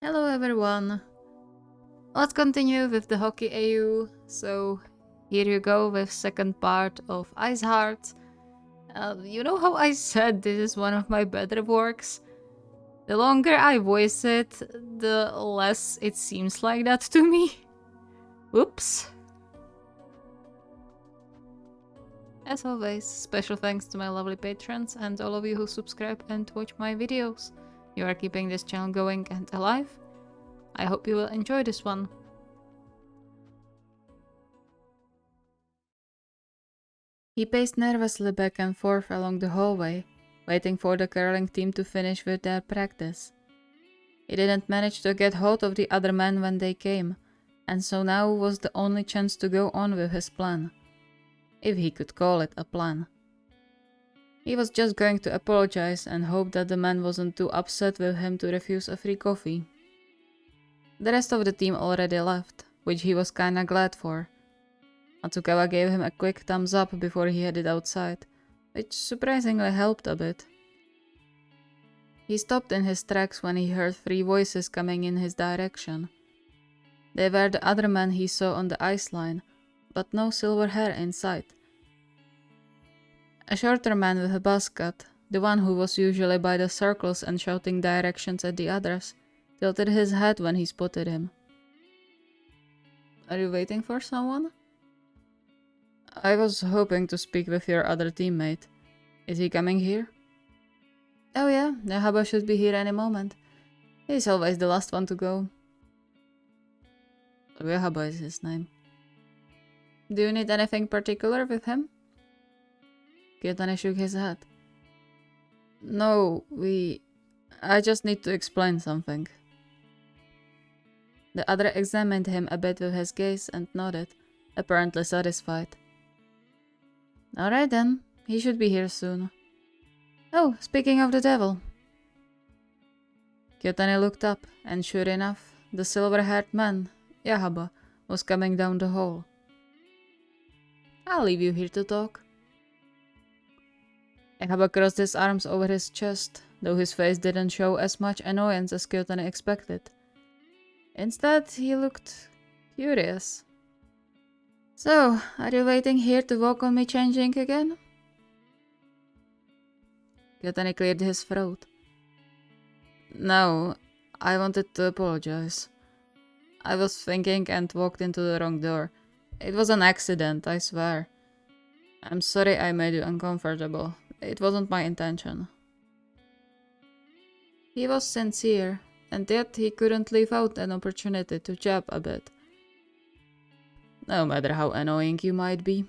Hello everyone. Let's continue with the hockey AU. So here you go with second part of Ice Heart. You know how I said this is one of my better works? The longer I voice it, the less it seems like that to me. Whoops. As always, special thanks to my lovely patrons and all of you who subscribe and watch my videos. You are keeping this channel going and alive. I hope you will enjoy this one. He paced nervously back and forth along the hallway, waiting for the curling team to finish with their practice. He didn't manage to get hold of the other men when they came, and so now was the only chance to go on with his plan. If he could call it a plan. He was just going to apologize and hope that the man wasn't too upset with him to refuse a free coffee. The rest of the team already left, which he was kinda glad for. Matsukawa gave him a quick thumbs up before he headed outside, which surprisingly helped a bit. He stopped in his tracks when he heard three voices coming in his direction. They were the other men he saw on the ice line, but no silver hair in sight. A shorter man with a buzz cut, the one who was usually by the circles and shouting directions at the others, tilted his head when he spotted him. "Are you waiting for someone?" "I was hoping to speak with your other teammate. Is he coming here?" "Oh yeah, Yahaba should be here any moment. He's always the last one to go." Yahaba is his name. "Do you need anything particular with him?" Kyotani shook his head. "No, I just need to explain something." The other examined him a bit with his gaze and nodded, apparently satisfied. "Alright then, he should be here soon." "Oh, speaking of the devil." Kyotani looked up, and sure enough, the silver-haired man, Yahaba, was coming down the hall. "I'll leave you here to talk." Yahaba crossed his arms over his chest, though his face didn't show as much annoyance as Kyotani expected. Instead, he looked curious. "So, are you waiting here to walk on me changing again?" Kyotani cleared his throat. "No, I wanted to apologize. I was thinking and walked into the wrong door. It was an accident, I swear. I'm sorry I made you uncomfortable. It wasn't my intention." He was sincere, and yet he couldn't leave out an opportunity to jab a bit. No matter how annoying you might be.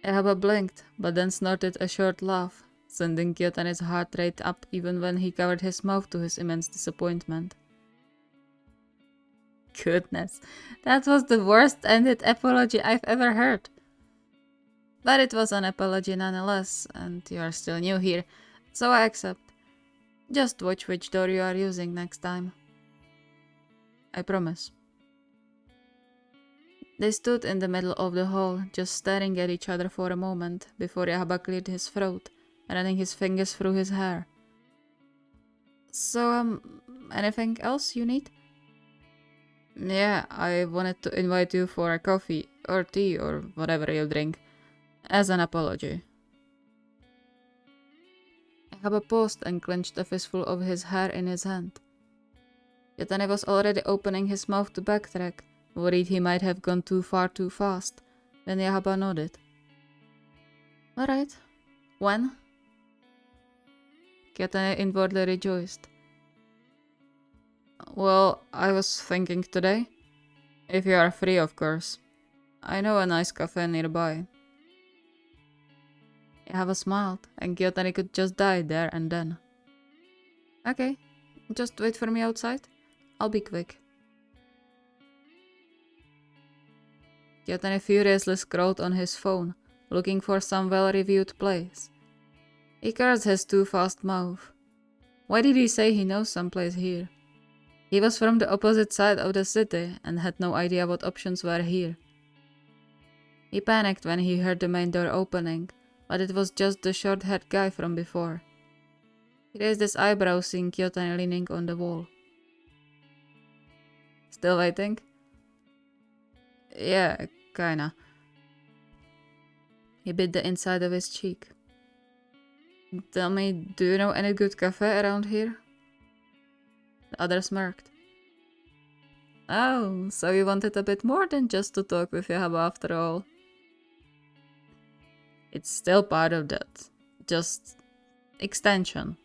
Yahaba blinked, but then snorted a short laugh, sending Kyotani's heart rate up even when he covered his mouth to his immense disappointment. Goodness, that was the worst ended apology I've ever heard. But it was an apology nonetheless, and you are still new here, so I accept. Just watch which door you are using next time. I promise. They stood in the middle of the hall, just staring at each other for a moment, before Yahaba cleared his throat, running his fingers through his hair. "So, anything else you need?" "Yeah, I wanted to invite you for a coffee, or tea, or whatever you drink, as an apology." Yahaba paused and clenched a fistful of his hair in his hand. Kyotani was already opening his mouth to backtrack, worried he might have gone too far too fast, when Yahaba nodded. "Alright. When?" Kyotani inwardly rejoiced. "Well, I was thinking today. If you are free, of course. I know a nice cafe nearby." Yahaba smiled, and Kyotani could just die there and then. "Okay, just wait for me outside. I'll be quick." Kyotani furiously scrolled on his phone, looking for some well-reviewed place. He cursed his too fast mouth. Why did he say he knows some place here? He was from the opposite side of the city and had no idea what options were here. He panicked when he heard the main door opening, but it was just the short-haired guy from before. He raised his eyebrows, seeing Kyotani leaning on the wall. Still waiting? Yeah, kinda. He bit the inside of his cheek. Tell me, do you know any good cafe around here? The other smirked. Oh, so you wanted a bit more than just to talk with Yahaba after all. It's still part of that. Just extension.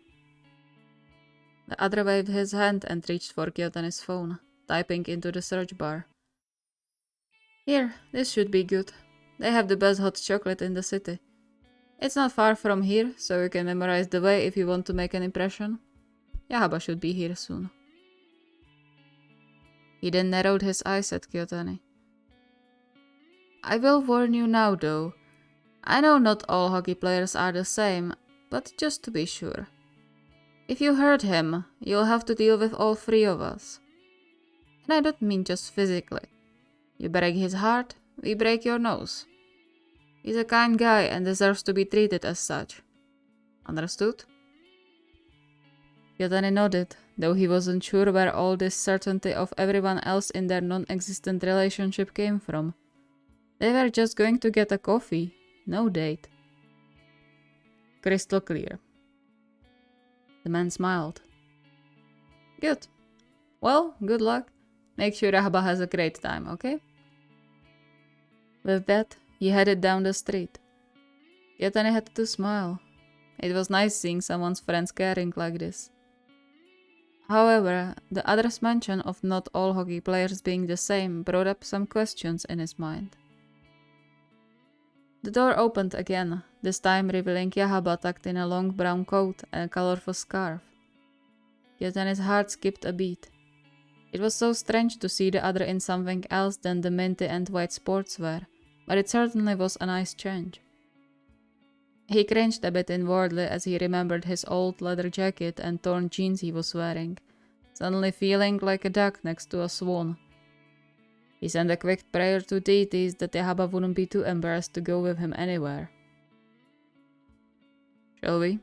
The other waved his hand and reached for Kyotani's phone, typing into the search bar. Here, this should be good. They have the best hot chocolate in the city. It's not far from here, so you can memorize the way if you want to make an impression. Yahaba should be here soon. He then narrowed his eyes at Kyotani. I will warn you now though. I know not all hockey players are the same, but just to be sure. If you hurt him, you'll have to deal with all three of us. And I don't mean just physically. You break his heart, we break your nose. He's a kind guy and deserves to be treated as such. Understood? Kyotani nodded, though he wasn't sure where all this certainty of everyone else in their non-existent relationship came from. They were just going to get a coffee, no date. Crystal clear. The man smiled. Good. Well, good luck. Make sure Yahaba has a great time, okay? With that, he headed down the street. Kyotani had to smile. It was nice seeing someone's friends caring like this. However, the other's mention of not all hockey players being the same brought up some questions in his mind. The door opened again, this time revealing Yahaba tucked in a long brown coat and a colorful scarf. Kyotani's heart skipped a beat. It was so strange to see the other in something else than the minty and white sportswear, but it certainly was a nice change. He cringed a bit inwardly as he remembered his old leather jacket and torn jeans he was wearing, suddenly feeling like a duck next to a swan. He sent a quick prayer to deities that Yahaba wouldn't be too embarrassed to go with him anywhere. Shall we?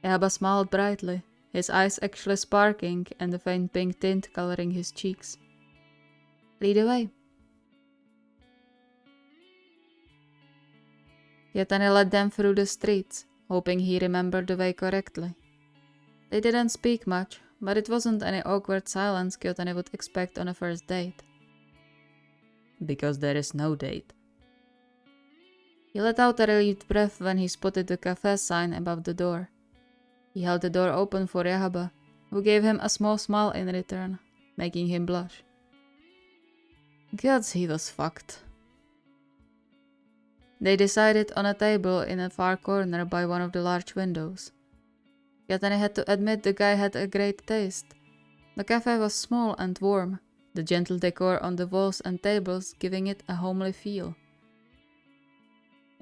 Yahaba smiled brightly, his eyes actually sparkling and a faint pink tint coloring his cheeks. Lead the way. Kyotani led them through the streets, hoping he remembered the way correctly. They didn't speak much, but it wasn't any awkward silence Kyotani would expect on a first date. Because there is no date. He let out a relieved breath when he spotted the cafe sign above the door. He held the door open for Yahaba, who gave him a small smile in return, making him blush. Gods, he was fucked. They decided on a table in a far corner by one of the large windows. Kyotani had to admit the guy had a great taste. The cafe was small and warm, the gentle decor on the walls and tables giving it a homely feel.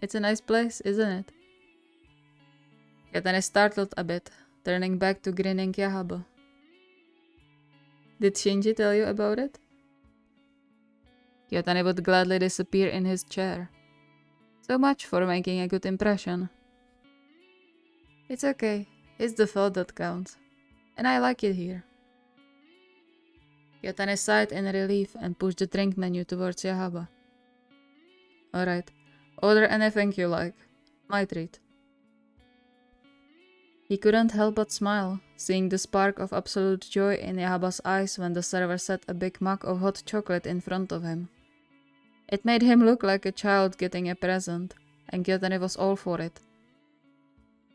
It's a nice place, isn't it? Kyotani startled a bit, turning back to grinning Yahaba. Did Shinji tell you about it? Kyotani would gladly disappear in his chair. So much for making a good impression. It's okay, it's the thought that counts. And I like it here. Kyotani sighed in relief and pushed the drink menu towards Yahaba. Alright, order anything you like. My treat. He couldn't help but smile, seeing the spark of absolute joy in Yahaba's eyes when the server set a big mug of hot chocolate in front of him. It made him look like a child getting a present, and Kyotani was all for it.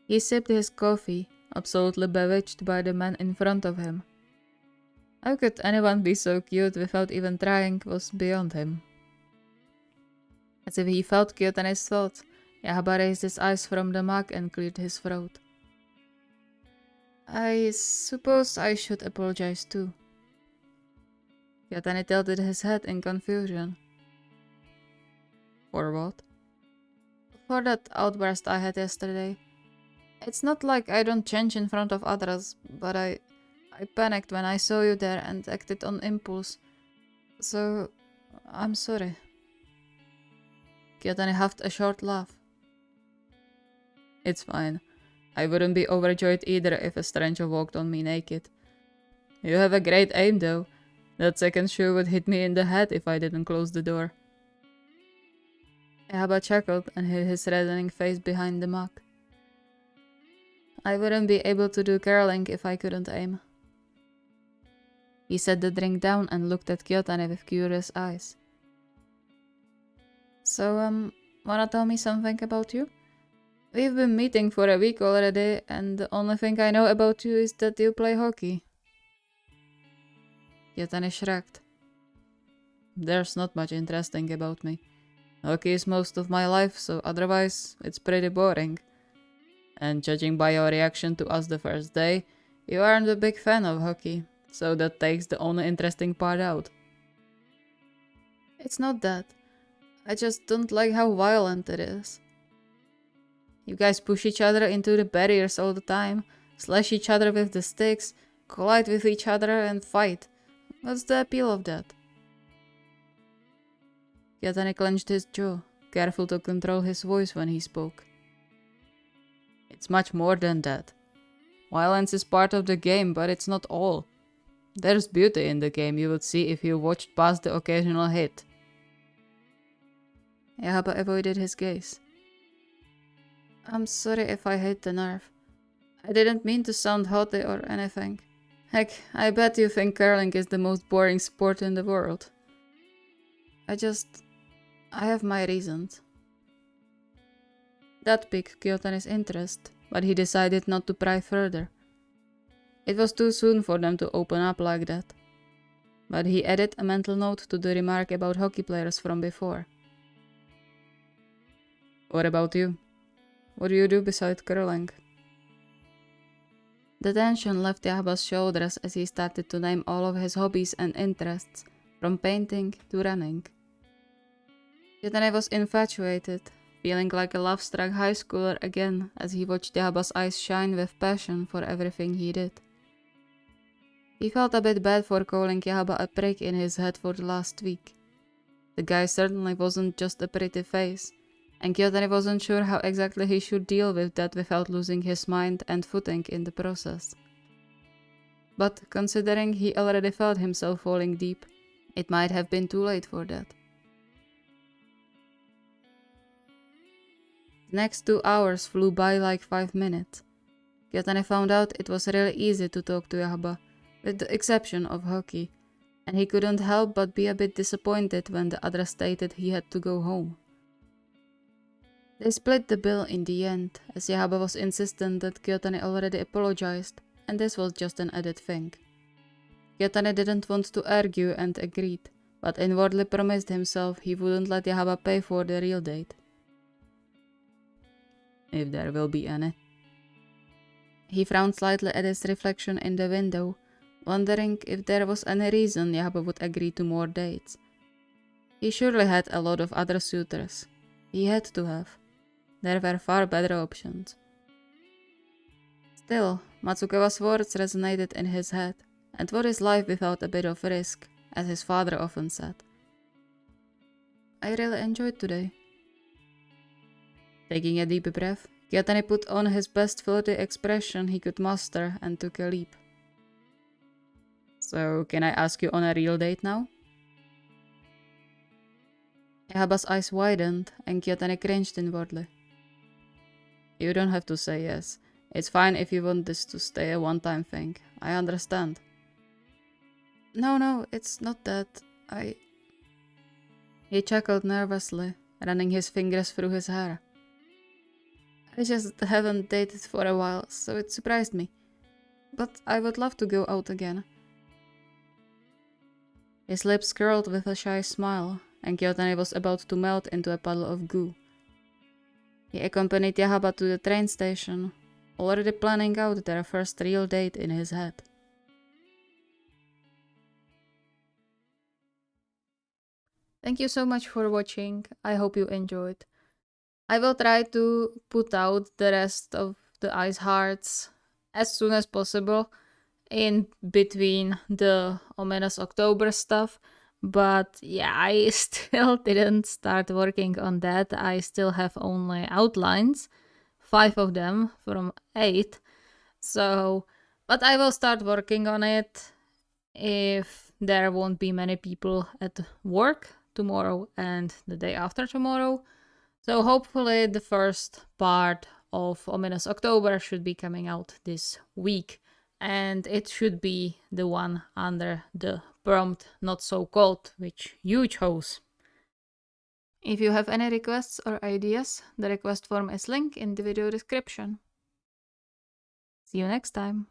He sipped his coffee, absolutely bewitched by the man in front of him. How could anyone be so cute without even trying was beyond him. As if he felt Kyotani's thoughts, Yahaba raised his eyes from the mug and cleared his throat. I suppose I should apologize too. Kyotani tilted his head in confusion. For what? For that outburst I had yesterday. It's not like I don't change in front of others, but I panicked when I saw you there and acted on impulse. So, I'm sorry. Kyotani huffed a short laugh. It's fine. I wouldn't be overjoyed either if a stranger walked on me naked. You have a great aim though. That second shoe would hit me in the head if I didn't close the door. Yahaba chuckled and hid his reddening face behind the mug. I wouldn't be able to do curling if I couldn't aim. He set the drink down and looked at Kyotane with curious eyes. So, wanna tell me something about you? We've been meeting for a week already, and the only thing I know about you is that you play hockey. Kyotane shrugged. There's not much interesting about me. Hockey is most of my life, so otherwise, it's pretty boring. And judging by your reaction to us the first day, you aren't a big fan of hockey, so that takes the only interesting part out. It's not that. I just don't like how violent it is. You guys push each other into the barriers all the time, slash each other with the sticks, collide with each other and fight. What's the appeal of that? Kyotane clenched his jaw, careful to control his voice when he spoke. It's much more than that. Violence is part of the game, but it's not all. There's beauty in the game you would see if you watched past the occasional hit. Yahaba avoided his gaze. I'm sorry if I hit the nerve. I didn't mean to sound haughty or anything. Heck, I bet you think curling is the most boring sport in the world. I have my reasons. That piqued Kyotane's interest, but he decided not to pry further. It was too soon for them to open up like that. But he added a mental note to the remark about hockey players from before. What about you? What do you do besides curling? The tension left Yahaba's shoulders as he started to name all of his hobbies and interests, from painting to running. Kyotane was infatuated, feeling like a love-struck high schooler again as he watched Yahaba's eyes shine with passion for everything he did. He felt a bit bad for calling Yahaba a prick in his head for the last week. The guy certainly wasn't just a pretty face, and Kyotane wasn't sure how exactly he should deal with that without losing his mind and footing in the process. But considering he already felt himself falling deep, it might have been too late for that. The next 2 hours flew by like 5 minutes. Kyotane found out it was really easy to talk to Yahaba, with the exception of hockey, and he couldn't help but be a bit disappointed when the other stated he had to go home. They split the bill in the end, as Yahaba was insistent that Kyotane already apologized, and this was just an added thing. Kyotane didn't want to argue and agreed, but inwardly promised himself he wouldn't let Yahaba pay for the real date. If there will be any. He frowned slightly at his reflection in the window, wondering if there was any reason Yahaba would agree to more dates. He surely had a lot of other suitors. He had to have. There were far better options. Still, Matsukawa's words resonated in his head, and what is life without a bit of risk, as his father often said. I really enjoyed today. Taking a deep breath, Kyotane put on his best flirty expression he could muster and took a leap. So, can I ask you on a real date now? Yahaba's eyes widened, and Kyotane cringed inwardly. You don't have to say yes. It's fine if you want this to stay a one-time thing. I understand. No, it's not that. He chuckled nervously, running his fingers through his hair. I just haven't dated for a while, so it surprised me. But I would love to go out again. His lips curled with a shy smile, and Kyotane was about to melt into a puddle of goo. He accompanied Yahaba to the train station, already planning out their first real date in his head. Thank you so much for watching. I hope you enjoyed. I will try to put out the rest of the Ice Hearts as soon as possible in between the ominous October stuff. But yeah, I still didn't start working on that. I still have only outlines 5 of them from 8. So, but I will start working on it if there won't be many people at work tomorrow and the day after tomorrow. So hopefully the first part of Ominous October should be coming out this week. And it should be the one under the prompt Not So Cold, which you chose. If you have any requests or ideas, the request form is linked in the video description. See you next time.